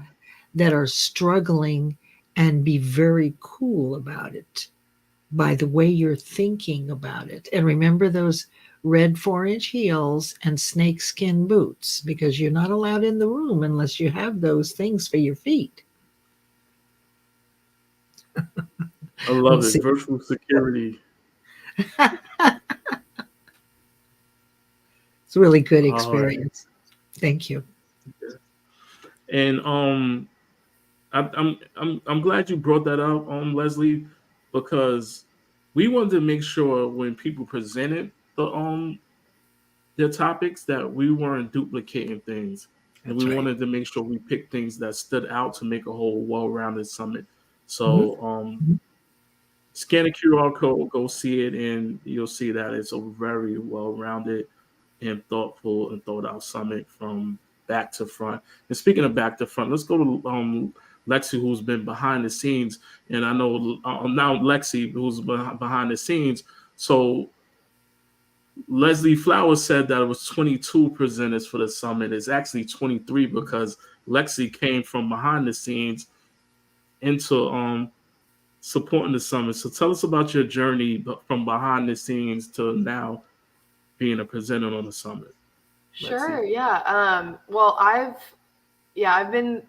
that are struggling and be very cool about it by the way you're thinking about it. And remember those red 4-inch heels and snakeskin boots, because you're not allowed in the room unless you have those things for your feet. I love it. Virtual security. It's a really good All right. experience. Thank you. And I'm glad you brought that up, Leslie, because we wanted to make sure when people presented their topics that we weren't duplicating things, and That's we right. wanted to make sure we picked things that stood out to make a whole well-rounded summit. Mhm. So Mhm. scan a QR code, go see it, and you'll see that it's a very well-rounded and thoughtful and thought out summit from back to front. And speaking of back to front, let's go to Lexi, who's been behind the scenes, and I know now Lexi, who's behind the scenes. So Leslie Flowers said that it was 22 presenters for the summit. It's actually 23 because Lexi came from behind the scenes into supporting the summit. So tell us about your journey from behind the scenes to now being a presenter on the summit, Lexi. Sure. Yeah. Well, I've been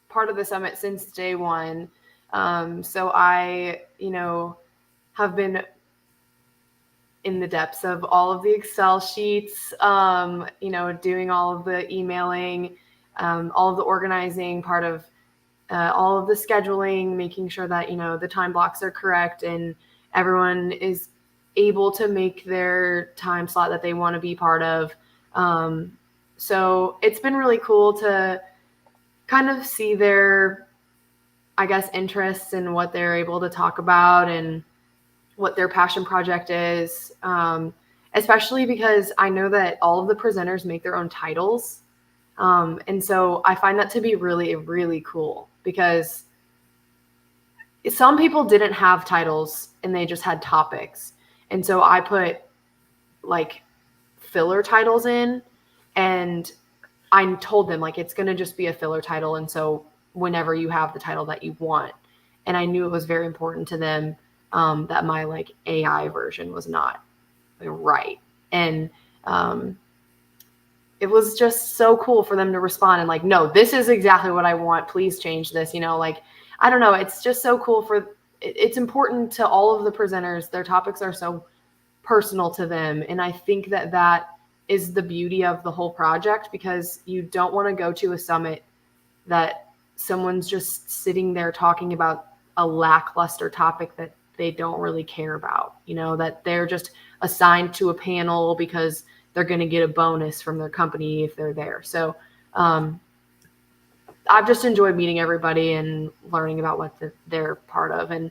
part of the summit since day one. So I, have been in the depths of all of the Excel sheets, doing all of the emailing, all of the organizing, part of all of the scheduling, making sure that, the time blocks are correct and everyone is able to make their time slot that they want to be part of. So it's been really cool to kind of see their, I guess, interests and what they're able to talk about and what their passion project is. Especially because I know that all of the presenters make their own titles. And so I find that to be really, really cool because some people didn't have titles and they just had topics. And so I put like filler titles in, and I told them like it's going to just be a filler title. And so whenever you have the title that you want, and I knew it was very important to them that my like AI version was not right. And it was just so cool for them to respond and like, no, this is exactly what I want. Please change this. Like, I don't know. It's just so cool it's important to all of the presenters. Their topics are so personal to them. And I think that is the beauty of the whole project, because you don't want to go to a summit that someone's just sitting there talking about a lackluster topic that they don't really care about, that they're just assigned to a panel because they're going to get a bonus from their company if they're there. So I've just enjoyed meeting everybody and learning about what they're part of. And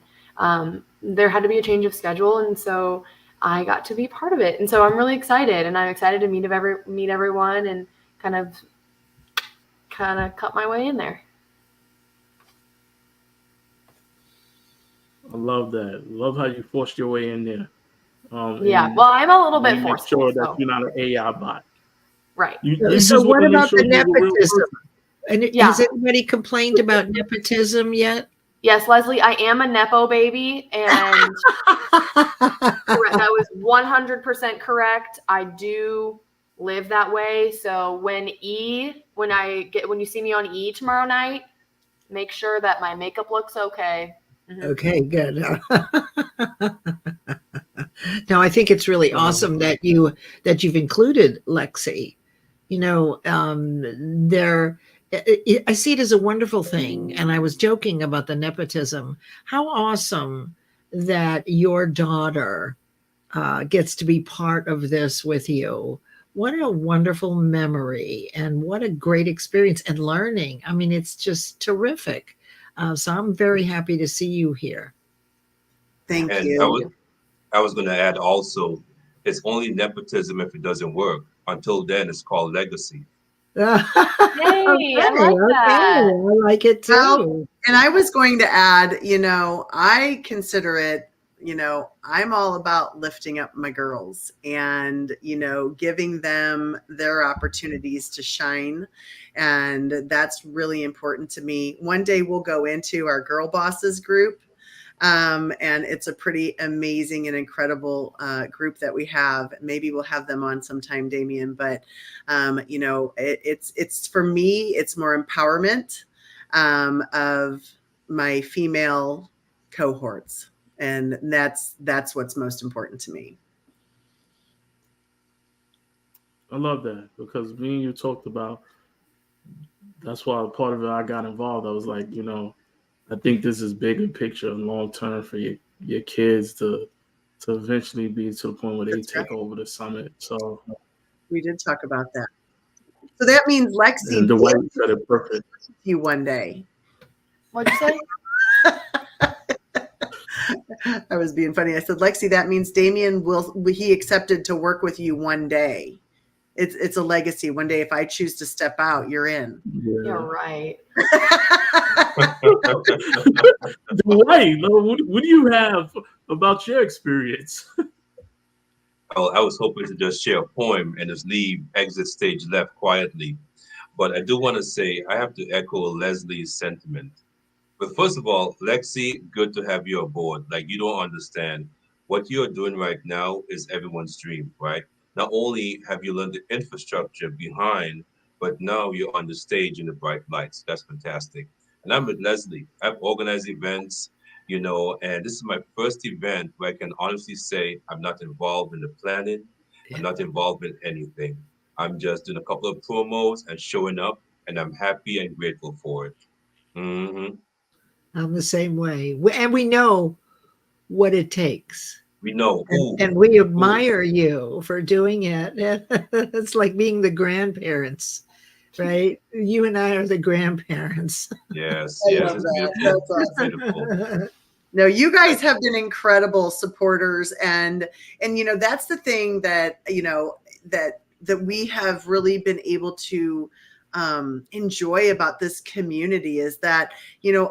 there had to be a change of schedule. And so I got to be part of it. And so I'm really excited, and I'm excited to meet everyone and kind of cut my way in there. I love that. Love how you forced your way in there. Yeah. And Well, I'm a little bit you make forceful. sure that So. you're not an AI bot. Right. You So just want what to make about sure the you're a real nepotism? person. And Yeah. has anybody complained about nepotism yet? Yes, Leslie, I am a Nepo baby, and that was 100% correct. I do live that way. So when you see me on E tomorrow night, make sure that my makeup looks okay. Mm-hmm. Okay, good. No, I think it's really awesome that you've included Lexi. I see it as a wonderful thing. And I was joking about the nepotism. How awesome that your daughter gets to be part of this with you. What a wonderful memory, and what a great experience and learning. I mean, it's just terrific. So I'm very happy to see you here. Thank And you. I was going to add also, it's only nepotism if it doesn't work. Until then, it's called legacy. Hey, I like that. I like it too. Well, and I was going to add, I consider it, I'm all about lifting up my girls and, giving them their opportunities to shine. And that's really important to me. One day we'll go into our girl bosses group. And it's a pretty amazing and incredible group that we have. Maybe we'll have them on sometime, Damien. But it's for me, it's more empowerment of my female cohorts, And that's what's most important to me. I love that because me and you talked about. That's why part of it I got involved. I was like, I think this is bigger picture and long term for your kids to eventually be to the point where they That's take right. over the summit. So, We did talk about that. So that means Lexi and Dwight said it perfect. you one day. What'd you say? I was being funny. I said, Lexi, that means Damien he accepted to work with you one day. It's a legacy. One day, if I choose to step out, you're in. Yeah. You're right. Dwight, what do you have about your experience? I was hoping to just share a poem and just leave exit stage left quietly. But I do want to say I have to echo Leslie's sentiment. But first of all, Lexi, good to have you aboard. Like, you don't understand. What you're doing right now is everyone's dream, right? Not only have you learned the infrastructure behind, but now you're on the stage in the bright lights. That's fantastic. And I'm with Leslie. I've organized events, and this is my first event where I can honestly say I'm not involved in the planning. I'm not involved in anything. I'm just doing a couple of promos and showing up, and I'm happy and grateful for it. Hmm. I'm the same way. And we know what it takes. We know. And we admire you for doing it. It's like being the grandparents, right? You and I are the grandparents. Yes, I yes, love it's that. beautiful. That's It's awesome. beautiful. No, you guys have been incredible supporters, and that's the thing that that we have really been able to enjoy about this community is that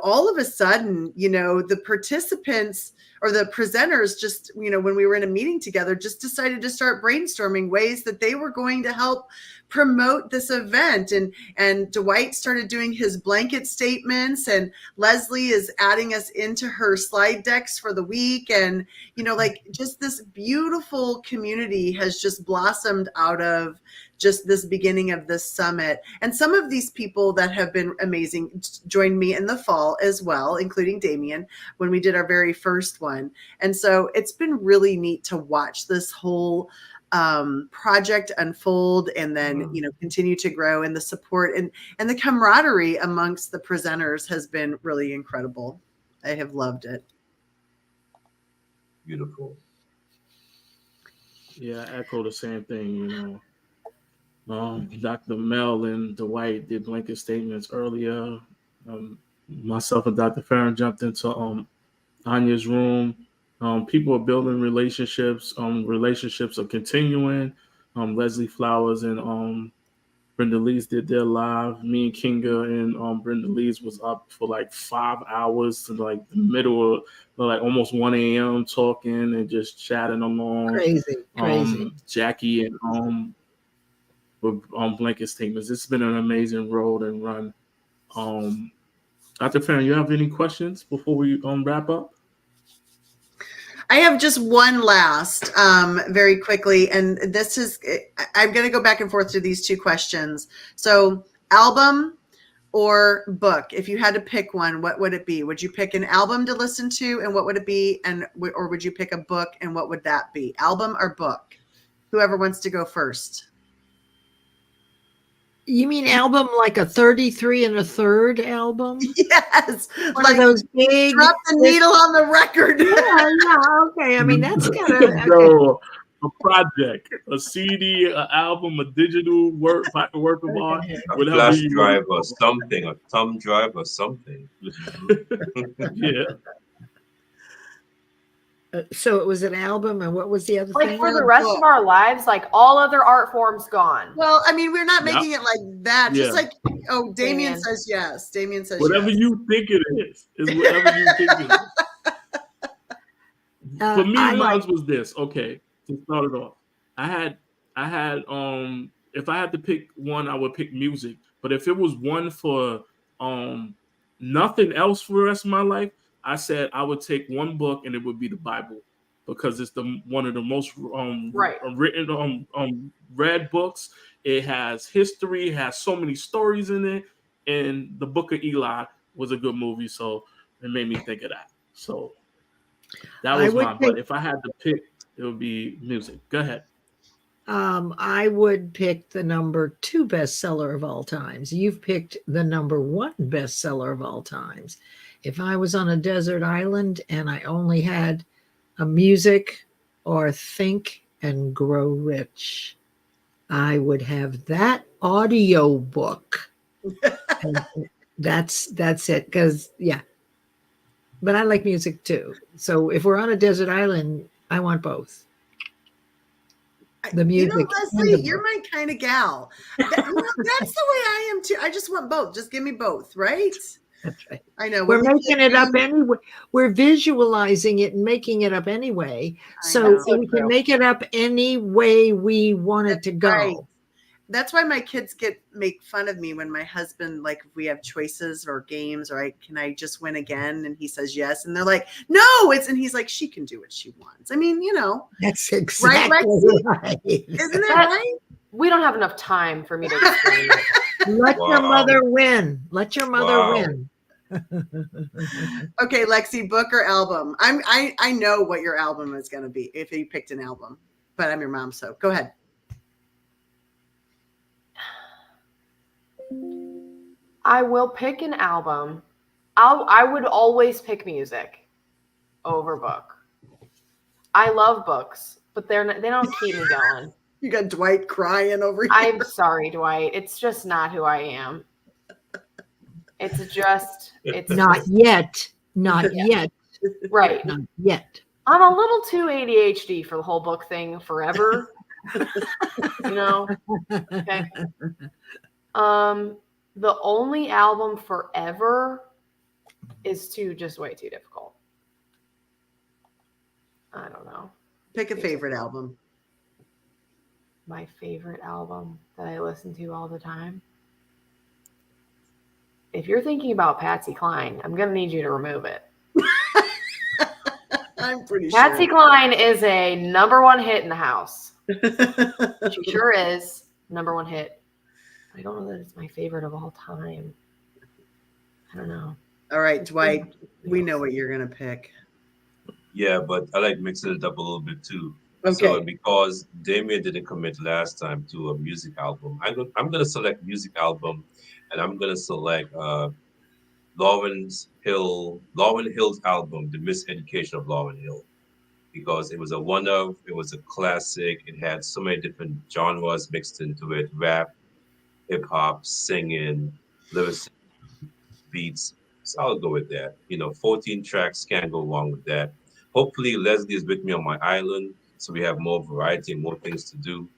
all of a sudden the participants or the presenters just when we were in a meeting together just decided to start brainstorming ways that they were going to help promote this event, and Dwight started doing his blanket statements, and Leslie is adding us into her slide decks for the week, and like just this beautiful community has just blossomed out of just this beginning of this summit. And some of these people that have been amazing joined me in the fall as well, including Damien, when we did our very first one. And so it's been really neat to watch this whole project unfold and then continue to grow, and the support and the camaraderie amongst the presenters has been really incredible. I have loved it. Beautiful. Yeah, I echo the same thing. Dr. Mel and Dwight did blanket statements earlier. Myself and Dr. Farron jumped into Anya's room. People are building relationships. Relationships are continuing. Leslie Flowers and Brenda Lees did their live. Me and Kinga and Brenda Lees was up for like 5 hours to like the middle of like almost 1 a.m. talking and just chatting along. Crazy. Jackie and with blanket statements. It's been an amazing road and run. Dr. Farron, you have any questions before we wrap up? I have just one last, very quickly, and this is, I'm going to go back and forth to these two questions. So, album or book? If you had to pick one, what would it be? Would you pick an album to listen to, and what would it be? Or would you pick a book, and what would that be? Album or book? Whoever wants to go first. You mean album like a 33 1/3 album? Yes, One of those big. Drop the needle on the record. Yeah, okay. I mean, that's kind of No, a project, a CD, an album, a digital work of art, A flash drive or something, a thumb drive or something. Yeah. So it was an album, and what was the other Like thing? for the rest of our lives, like all other art forms gone. Well, I mean, we're not Yep. making it like that. Yeah. Just like, Damien Damien. says yes. Damien says Whatever yes. you think it is whatever you think it is. For me, mine was this. Okay, to start it off, I had if I had to pick one, I would pick music. But if it was one for nothing else for the rest of my life, I said I would take one book, and it would be the Bible, because it's one of the most written read books. It has history, it has so many stories in it, and the Book of Eli was a good movie, so it made me think of that. So That I was would mine. pick, But if I had to pick, it would be music. Go ahead. I would pick the number 2 bestseller of all times. You've picked the number 1 bestseller of all times. If I was on a desert island and I only had a music or Think and Grow Rich, I would have that audio book. And that's it. Because but I like music too. So if we're on a desert island, I want both. The music and Leslie, the you're book. my kind of gal. That's the way I am too. I just want both. Just give me both, right? That's right. I know. We're when we making get it up to- anyway. We're visualizing it and making it up anyway. I So know. we can make it up any way we want it to go. Right. That's why my kids make fun of me when my husband, like, if we have choices or games, or can I just win again? And he says yes, and they're like, no, and he's like, she can do what she wants. I mean, That's right, exactly Lexi? right. Isn't that right? We don't have enough time for me to explain it. Let your Wow. mother win. Let your mother Wow. win. Okay, Lexi, book or album? I know what your album is going to be if you picked an album, but I'm your mom, so go ahead. I will pick an album. I would always pick music over book. I love books, but they don't keep me going. You got Dwight crying over here. I'm sorry, Dwight. It's just not who I am. It's Not yet. Not yet. right. Not yet. I'm a little too ADHD for the whole book thing forever. Okay. The only album forever is just way too difficult. I don't know. Pick a favorite album. My favorite album that I listen to all the time. If you're thinking about Patsy Cline, I'm going to need you to remove it. I'm pretty Patsy sure. Cline is a number 1 hit in the house. She sure is. Number 1 hit. I don't know that it's my favorite of all time. I don't know. All right, Dwight, we know what you're going to pick. Yeah, but I like mixing it up a little bit too. Okay. So because Damien didn't commit last time to a music album, I'm gonna select music album, and I'm gonna select Lauryn Hill's album, The Miseducation of Lauryn Hill, because it was it was a classic. It had so many different genres mixed into it: rap, hip hop, singing, lyrics, beats. So I'll go with that. 14 tracks, can't go wrong with that. Hopefully Leslie is with me on my island, so we have more variety and more things to do.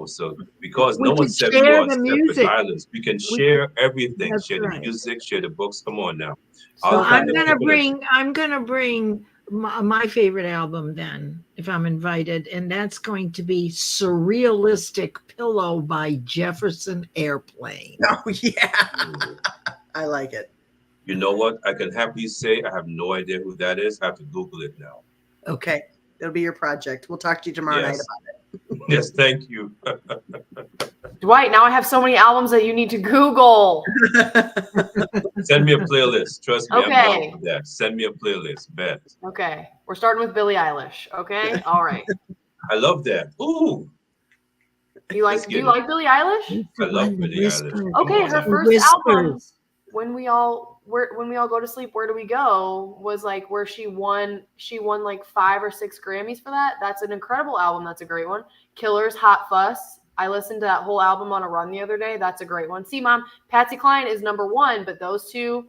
So because We no one can said we share were on the separate music. islands, we can share everything. That's Share right. the music, share the books. Come on now. So I'll I'm kind of gonna coconut- bring my favorite album then, if I'm invited, and that's going to be Surrealistic Pillow by Jefferson Airplane. Oh, yeah. I like it. You know what? I can happily say I have no idea who that is. I have to Google it now. Okay. It'll be your project. We'll talk to you tomorrow night Yes. about it. Yes, thank you. Dwight, now I have so many albums that you need to Google. Send me a playlist. Trust me, I'm Okay. down for that. Send me a playlist. Bet. Okay. We're starting with Billie Eilish. Okay. All right. I love that. Ooh, Do you like Billie Eilish? I love Billie Eilish. Okay, her Come on. first album, Whispers. when we all go to sleep, where do we go, was like where she won like 5 or 6 Grammys for that. That's an incredible album. That's a great one. Killers, Hot Fuss. I listened to that whole album on a run the other day. That's a great one. See, Mom, Patsy Cline is number 1, but those two,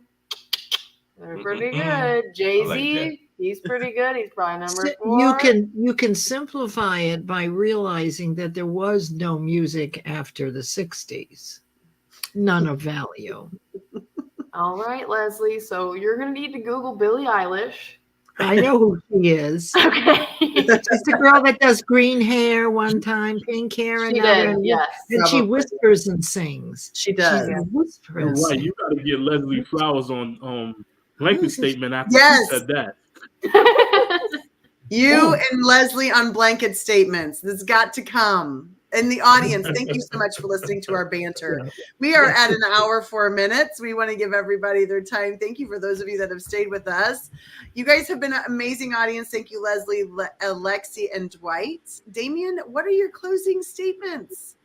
they're pretty good. Jay-Z, he's pretty good. He's probably number 4. You can simplify it by realizing that there was no music after the 60s. None of value. All right, Leslie. So you're going to need to Google Billie Eilish. I know who she is. Okay. She's the girl that does green hair one time, pink hair She another. did, yes. And she Probably. whispers and sings. She does. She's a You're whisperer. and right. sings. You got to get Leslie Flowers on blanket statement after Yes. she said that. You and Leslie on blanket statements. This got to come. In the audience, thank you so much for listening to our banter. We are at an hour, 4 minutes. We want to give everybody their time. Thank you for those of you that have stayed with us. You guys have been an amazing audience. Thank you, Leslie, Lexi, and Dwight. Damien, what are your closing statements?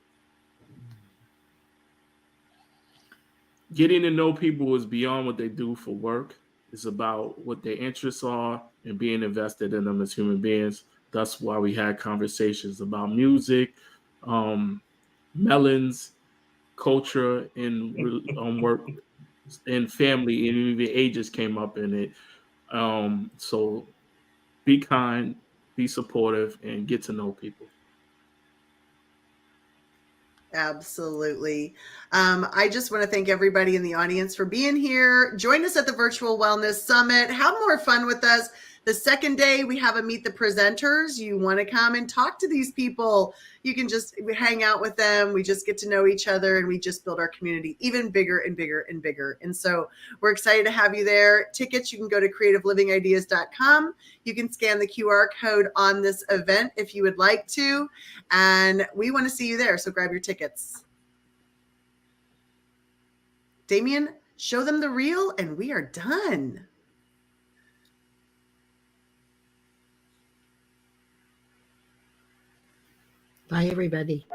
Getting to know people is beyond what they do for work. It's about what their interests are and being invested in them as human beings. That's why we had conversations about music, melons, culture, and work and family, and even ages came up in it. So be kind, be supportive, and get to know people. Absolutely. I just want to thank everybody in the audience for being here. Join us at the Virtual Wellness Summit. Have more fun with us. The second day, we have a Meet the Presenters. You want to come and talk to these people. You can just hang out with them. We just get to know each other, and we just build our community even bigger and bigger and bigger. And so we're excited to have you there. Tickets, you can go to creativelivingideas.com. You can scan the QR code on this event if you would like to. And we want to see you there. So grab your tickets. Damien, show them the reel, and we are done. Bye, everybody.